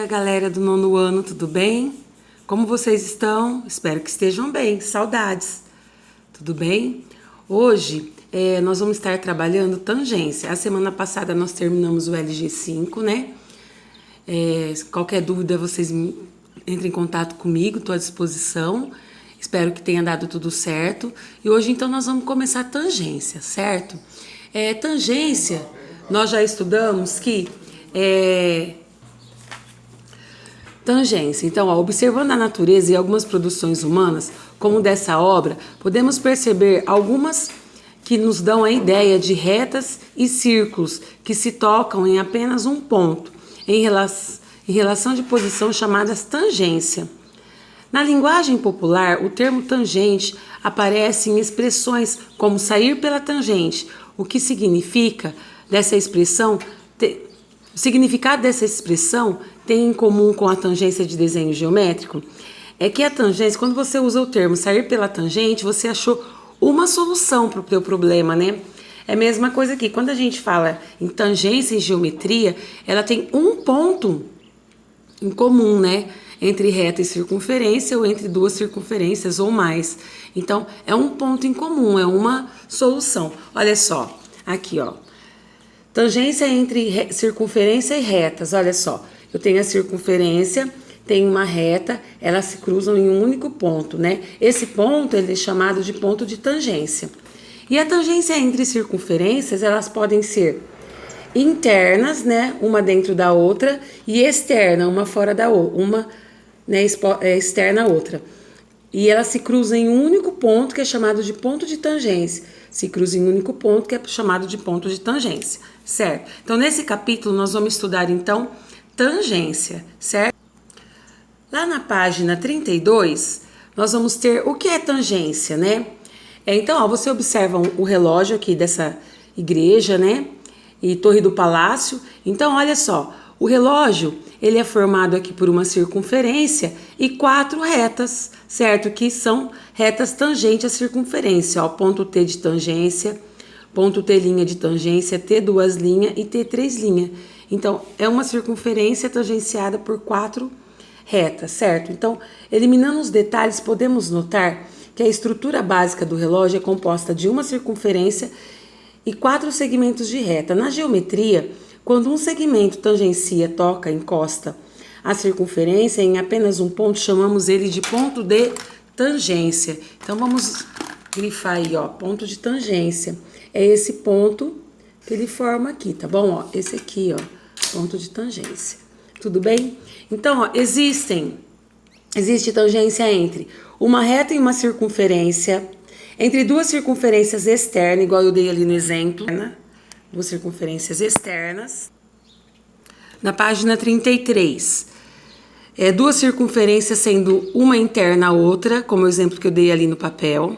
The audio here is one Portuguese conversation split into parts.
Galera do nono ano, tudo bem? Como vocês estão? Espero que estejam bem, saudades. Tudo bem? Hoje nós vamos estar trabalhando tangência. A semana passada nós terminamos o LG5, né? Qualquer dúvida vocês entrem em contato comigo, estou à disposição. Espero que tenha dado tudo certo. E hoje então nós vamos começar a tangência, certo? Tangência, nós já estudamos que tangência. Então, observando a natureza e algumas produções humanas, como dessa obra, podemos perceber algumas que nos dão a ideia de retas e círculos que se tocam em apenas um ponto, em relação de posição chamadas tangência. Na linguagem popular, o termo tangente aparece em expressões como sair pela tangente, o que significa dessa expressão. O significado dessa expressão tem em comum com a tangência de desenho geométrico é que a tangência, quando você usa o termo sair pela tangente, você achou uma solução para o teu problema, né? É a mesma coisa aqui. Quando a gente fala em tangência em geometria, ela tem um ponto em comum, né? Entre reta e circunferência ou entre duas circunferências ou mais. Então, é um ponto em comum, é uma solução. Olha só, aqui, ó. Tangência entre circunferência e retas, olha só. Eu tenho a circunferência, tenho uma reta, elas se cruzam em um único ponto, né? Esse ponto ele é chamado de ponto de tangência. E a tangência entre circunferências, elas podem ser internas, né? Uma dentro da outra, e externa, uma fora da outra, uma, né, externa a outra. E elas se cruzam em um único ponto, que é chamado de ponto de tangência. Se cruza em um único ponto, que é chamado de ponto de tangência, certo? Então, nesse capítulo, nós vamos estudar, então, tangência, certo? Lá na página 32, nós vamos ter o que é tangência, né? Então, ó, você observa o relógio aqui dessa igreja, né? E Torre do Palácio. Então, olha só, o relógio, ele é formado aqui por uma circunferência e 4 retas, certo? Que são retas tangentes à circunferência, ó, ponto T de tangência, ponto T' de tangência, T2' e T3'. Então, é uma circunferência tangenciada por 4 retas, certo? Então, eliminando os detalhes, podemos notar que a estrutura básica do relógio é composta de uma circunferência e 4 segmentos de reta. Na geometria, quando um segmento tangencia, toca, encosta a circunferência em apenas um ponto, chamamos ele de ponto de tangência. Então, vamos grifar aí, ó, ponto de tangência. É esse ponto que ele forma aqui, tá bom? Ó, esse aqui, ó, ponto de tangência. Tudo bem? Então, ó, existe tangência entre uma reta e uma circunferência, entre duas circunferências externas, igual eu dei ali no exemplo, né? Duas circunferências externas. Na página 33, duas circunferências sendo uma interna a outra, como o exemplo que eu dei ali no papel.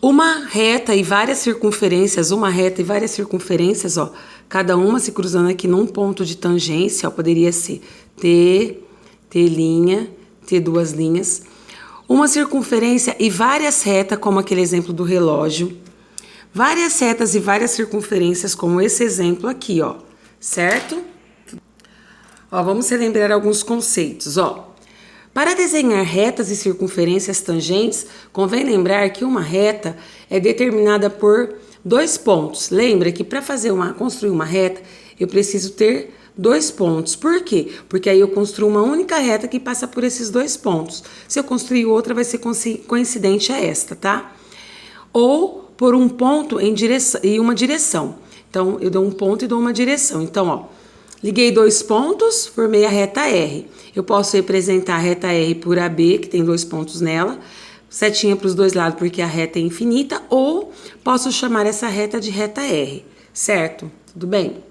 Uma reta e várias circunferências, ó, cada uma se cruzando aqui num ponto de tangência, ó, poderia ser T, T', T2'. Uma circunferência e várias retas, como aquele exemplo do relógio. Várias retas e várias circunferências, como esse exemplo aqui, ó, certo? Ó, vamos relembrar alguns conceitos, ó. Para desenhar retas e circunferências tangentes, convém lembrar que uma reta é determinada por 2 pontos. Lembra que para construir uma reta, eu preciso ter 2 pontos. Por quê? Porque aí eu construo uma única reta que passa por esses 2 pontos. Se eu construir outra, vai ser coincidente a esta, tá? Ou por um ponto em uma direção. Então, eu dou um ponto e dou uma direção. Então, ó, liguei 2 pontos, formei a reta R. Eu posso representar a reta R por AB, que tem 2 pontos nela, setinha para os 2 lados porque a reta é infinita, ou posso chamar essa reta de reta R, certo? Tudo bem?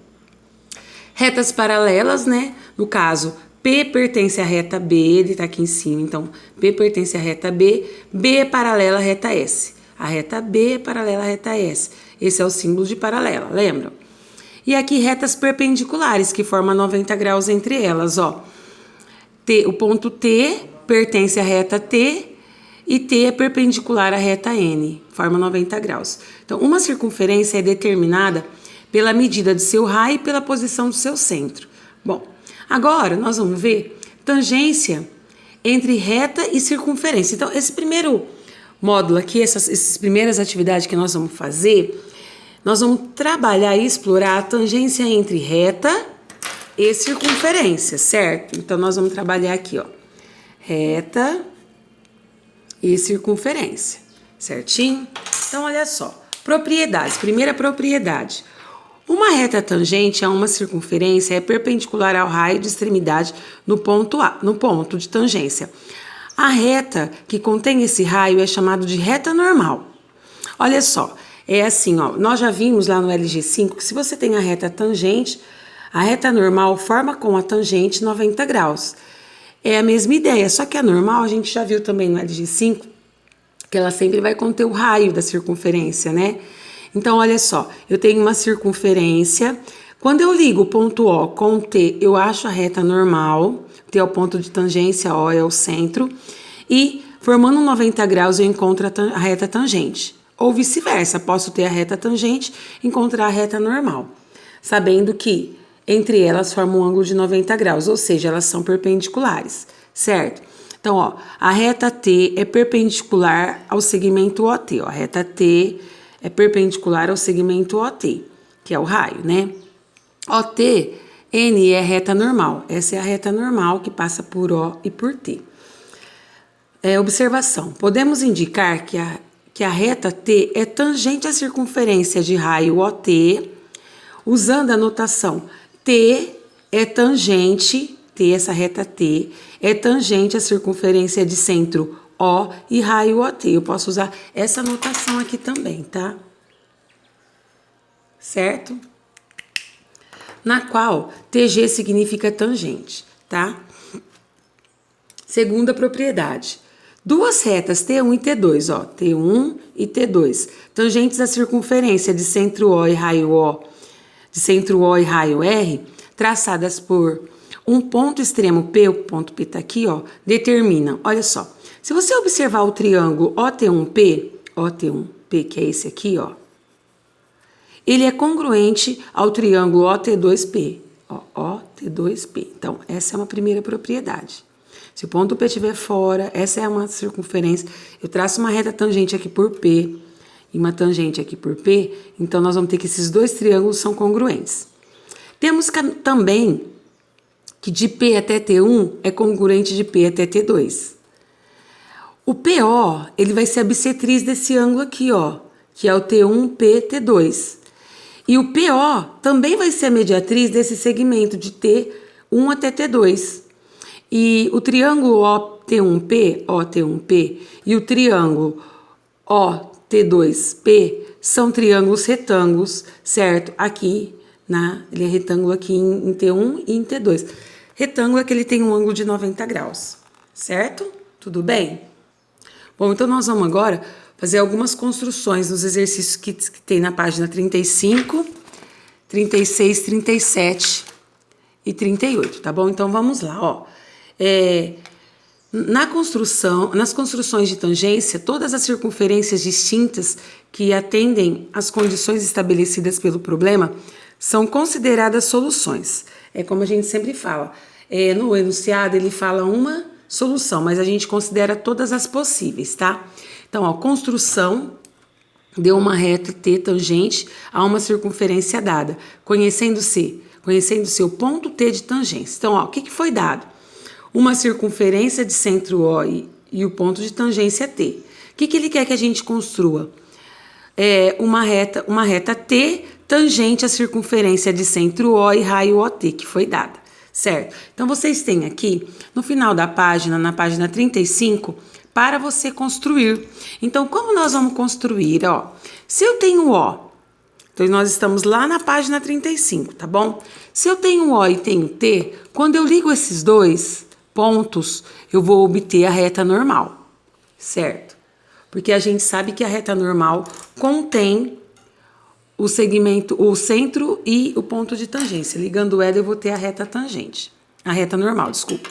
Retas paralelas, né? No caso, P pertence à reta B, ele tá aqui em cima, então P pertence à reta B, B é paralela à reta S. A reta B é paralela à reta S. Esse é o símbolo de paralela, lembram? E aqui retas perpendiculares, que formam 90 graus entre elas, ó. O ponto T pertence à reta T e T é perpendicular à reta N, forma 90 graus. Então, uma circunferência é determinada pela medida de seu raio e pela posição do seu centro. Bom, Agora, nós vamos ver tangência entre reta e circunferência. Então, esse primeiro módulo aqui, essas primeiras atividades que nós vamos fazer, nós vamos trabalhar e explorar a tangência entre reta e circunferência, certo? Então, nós vamos trabalhar aqui, ó, reta e circunferência, certinho? Então, olha só, propriedades. Primeira propriedade. Uma reta tangente a uma circunferência é perpendicular ao raio de extremidade no ponto A, no ponto de tangência. A reta que contém esse raio é chamada de reta normal. Olha só, é assim, ó, nós já vimos lá no LG5 que se você tem a reta tangente, a reta normal forma com a tangente 90 graus. É a mesma ideia, só que a normal a gente já viu também no LG5 que ela sempre vai conter o raio da circunferência, né? Então, olha só, eu tenho uma circunferência. Quando eu ligo o ponto O com o T, eu acho a reta normal. T é o ponto de tangência, O é o centro. E, formando 90 graus, eu encontro a reta tangente. Ou vice-versa, posso ter a reta tangente e encontrar a reta normal. Sabendo que entre elas formam um ângulo de 90 graus, ou seja, elas são perpendiculares, certo? Então, ó, a reta T é perpendicular ao segmento OT, ó, a reta T é perpendicular ao segmento OT, que é o raio, né? OT, N é reta normal. Essa é a reta normal que passa por O e por T. Observação. Podemos indicar que a reta T é tangente à circunferência de raio OT, usando a notação T é tangente, T, essa reta T, é tangente à circunferência de centro O e raio OT. Eu posso usar essa notação aqui também, tá? Certo? Na qual TG significa tangente, tá? Segunda propriedade. Duas retas T1 e T2, ó, T1 e T2, tangentes à circunferência de centro O e raio O, de centro O e raio R, traçadas por um ponto extremo P, o ponto P tá aqui, ó, determinam, olha só. Se você observar o triângulo OT1P, que é esse aqui, ó, ele é congruente ao triângulo OT2P, ó, OT2P. Então, essa é uma primeira propriedade. Se o ponto P estiver fora, essa é uma circunferência, eu traço uma reta tangente aqui por P e uma tangente aqui por P, então nós vamos ter que esses dois triângulos são congruentes. Temos também que de P até T1 é congruente de P até T2. O PO, ele vai ser a bissetriz desse ângulo aqui, ó, que é o T1PT2. E o PO também vai ser a mediatriz desse segmento de T1 até T2. E o triângulo OT1P e o triângulo OT2P são triângulos retângulos, certo? Aqui, ele é retângulo aqui em T1 e em T2. Retângulo é que ele tem um ângulo de 90 graus, certo? Tudo bem? Bom, então nós vamos agora fazer algumas construções nos exercícios que tem na página 35, 36, 37 e 38, tá bom? Então vamos lá, ó. Nas construções de tangência, todas as circunferências distintas que atendem às condições estabelecidas pelo problema são consideradas soluções. É como a gente sempre fala, no enunciado ele fala uma solução, mas a gente considera todas as possíveis, tá? Então, ó, construção de uma reta T tangente a uma circunferência dada, conhecendo-se o ponto T de tangência. Então, ó, o que foi dado? Uma circunferência de centro O e o ponto de tangência T. O que ele quer que a gente construa? Uma reta T tangente à circunferência de centro O e raio OT, que foi dada, certo? Então, vocês têm aqui, no final da página, na página 35, para você construir. Então, como nós vamos construir? Ó, se eu tenho O, então nós estamos lá na página 35, tá bom? Se eu tenho O e tenho T, quando eu ligo esses dois pontos, eu vou obter a reta normal, certo? Porque a gente sabe que a reta normal contém o segmento, o centro e o ponto de tangência. Ligando ela, eu vou ter a reta tangente. A reta normal, desculpa.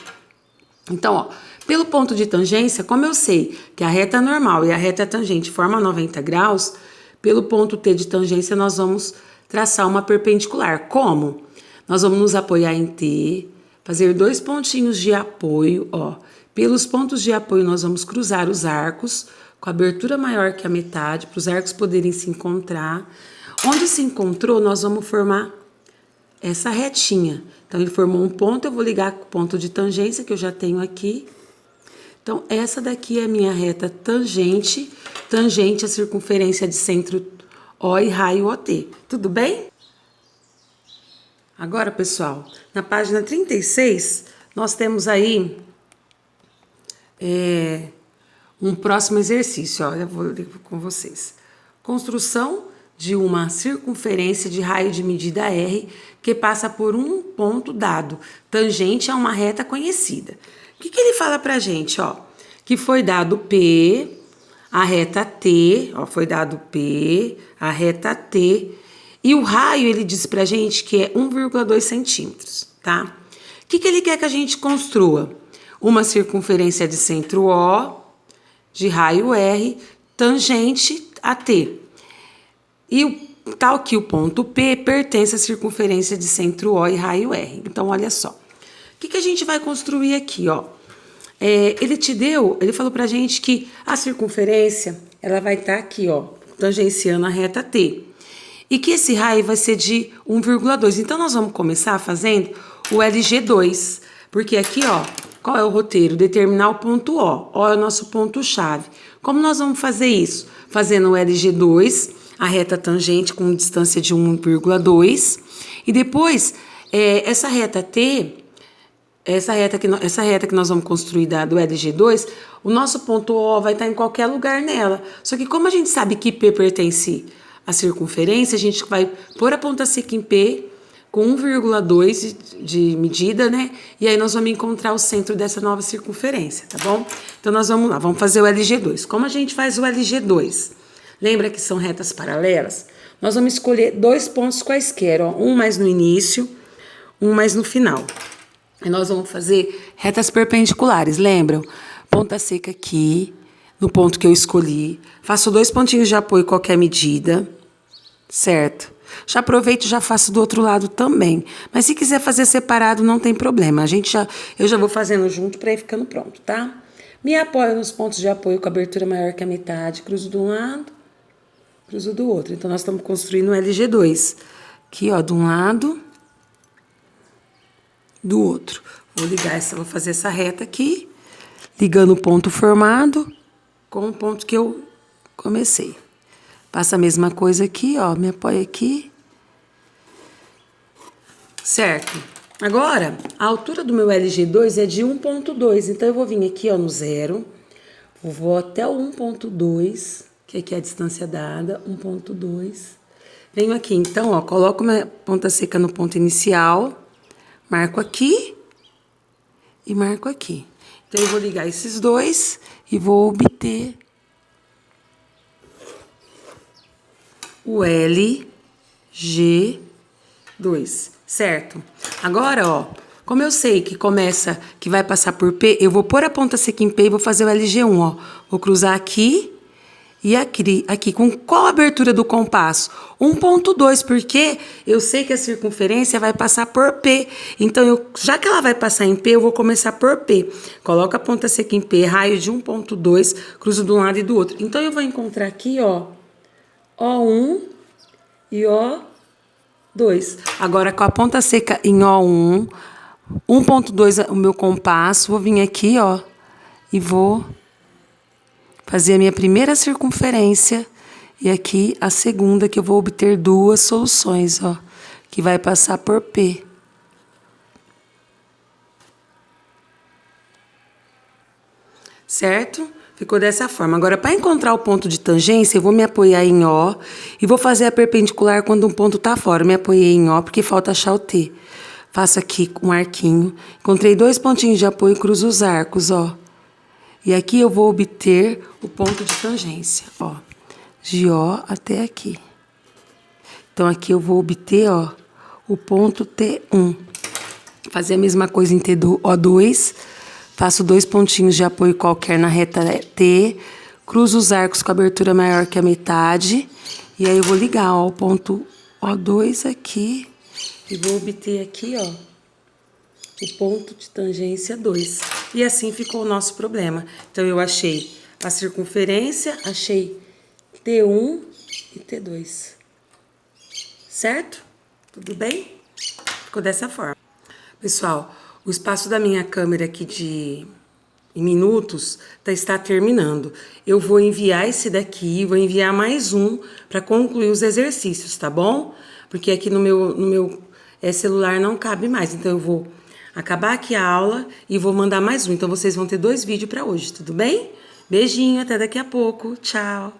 Então, ó, pelo ponto de tangência, como eu sei que a reta normal e a reta tangente formam 90 graus, pelo ponto T de tangência, nós vamos traçar uma perpendicular. Como? Nós vamos nos apoiar em T, fazer 2 pontinhos de apoio, ó. Pelos pontos de apoio, nós vamos cruzar os arcos com abertura maior que a metade, para os arcos poderem se encontrar. Onde se encontrou, nós vamos formar essa retinha. Então, ele formou um ponto, eu vou ligar com o ponto de tangência que eu já tenho aqui. Então, essa daqui é a minha reta tangente, tangente à circunferência de centro O e raio OT. Tudo bem? Agora, pessoal, na página 36, nós temos aí um próximo exercício, ó, eu vou ler com vocês. Construção de uma circunferência de raio de medida R que passa por um ponto dado, tangente a uma reta conhecida. O que ele fala pra gente, ó? Que foi dado P, a reta T, ó, foi dado P, a reta T, e o raio ele diz pra gente que é 1,2 centímetros, tá? O que ele quer que a gente construa? Uma circunferência de centro O, de raio R, tangente a T. E tal que o ponto P pertence à circunferência de centro O e raio R. Então, olha só. O que a gente vai construir aqui, ó? Ele falou pra gente que a circunferência, ela vai estar aqui, ó, tangenciando a reta T. E que esse raio vai ser de 1,2. Então, nós vamos começar fazendo o LG2. Porque aqui, ó, qual é o roteiro? Determinar o ponto O. O é o nosso ponto-chave. Como nós vamos fazer isso? Fazendo o LG2, a reta tangente com distância de 1,2. E depois, essa reta T, essa reta que nós vamos construir do LG2, o nosso ponto O vai estar em qualquer lugar nela. Só que como a gente sabe que P pertence à circunferência, a gente vai pôr a ponta seca em P com 1,2 de medida, né? E aí nós vamos encontrar o centro dessa nova circunferência, tá bom? Então nós vamos lá, vamos fazer o LG2. Como a gente faz o LG2? Lembra que são retas paralelas? Nós vamos escolher 2 pontos quaisquer, ó, um mais no início, um mais no final. E nós vamos fazer retas perpendiculares, lembram? Ponta seca aqui, no ponto que eu escolhi. Faço 2 pontinhos de apoio qualquer medida, certo? Já aproveito e já faço do outro lado também. Mas se quiser fazer separado, não tem problema. Eu já vou fazendo junto para ir ficando pronto, tá? Me apoio nos pontos de apoio com abertura maior que a metade. Cruzo de um lado, cruzo do outro. Então, nós estamos construindo o LG2. Aqui, ó, de um lado, do outro. Vou fazer essa reta aqui, ligando o ponto formado com o ponto que eu comecei. Faço a mesma coisa aqui, ó, me apoio aqui. Certo? Agora, a altura do meu LG2 é de 1,2, então eu vou vir aqui, ó, no 0, vou até o 1,2, que aqui é a distância dada, 1,2. Venho aqui, então, ó, coloco minha ponta seca no ponto inicial, marco aqui e marco aqui. Então, eu vou ligar esses dois e vou obter o LG2, certo? Agora, ó, como eu sei que vai passar por P, eu vou pôr a ponta seca em P e vou fazer o LG1, ó. Vou cruzar aqui e aqui. Com qual abertura do compasso? 1,2, porque eu sei que a circunferência vai passar por P. Então, já que ela vai passar em P, eu vou começar por P. Coloco a ponta seca em P, raio de 1,2, cruzo de um lado e do outro. Então, eu vou encontrar aqui, ó, O1 e O2. Agora, com a ponta seca em O1, 1,2 é o meu compasso, vou vir aqui, ó, e vou fazer a minha primeira circunferência e aqui a segunda, que eu vou obter 2 soluções, ó, que vai passar por P. Certo? Ficou dessa forma. Agora, para encontrar o ponto de tangência, eu vou me apoiar em O e vou fazer a perpendicular quando um ponto está fora. Me apoiei em O porque falta achar o T. Faço aqui um arquinho. Encontrei 2 pontinhos de apoio e cruzo os arcos, ó. E aqui eu vou obter o ponto de tangência, ó. De O até aqui. Então, aqui eu vou obter, ó, o ponto T1. Fazer a mesma coisa em O2. Faço 2 pontinhos de apoio qualquer na reta T, cruzo os arcos com abertura maior que a metade, e aí eu vou ligar, ó, o ponto O2 aqui, e vou obter aqui, ó, o ponto de tangência 2. E assim ficou o nosso problema. Então, eu achei a circunferência, achei T1 e T2. Certo? Tudo bem? Ficou dessa forma. Pessoal, o espaço da minha câmera aqui em minutos está terminando. Eu vou enviar esse daqui, vou enviar mais um para concluir os exercícios, tá bom? Porque aqui no meu celular não cabe mais. Então, eu vou acabar aqui a aula e vou mandar mais um. Então, vocês vão ter 2 vídeos para hoje, tudo bem? Beijinho, até daqui a pouco. Tchau!